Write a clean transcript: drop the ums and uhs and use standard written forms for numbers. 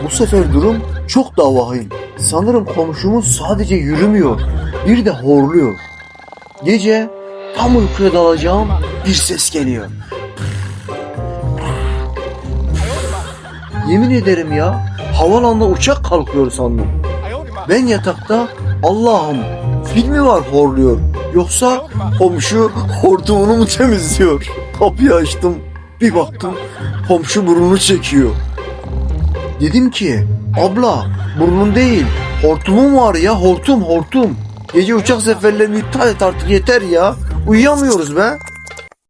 Bu sefer durum çok daha vahim. Sanırım komşumuz sadece yürümüyor, bir de horluyor. Gece tam uykuya dalacağım bir ses geliyor. Yemin ederim ya, havalanda uçak kalkıyor sandım. Ben yatakta Allah'ım fil mi var horluyor, yoksa komşu hortumunu mu temizliyor? Kapıyı açtım, bir baktım komşu burnunu çekiyor. Dedim ki abla burnun değil hortumun var ya, hortum. Gece uçak seferlerini iptal et artık, yeter ya, uyuyamıyoruz be.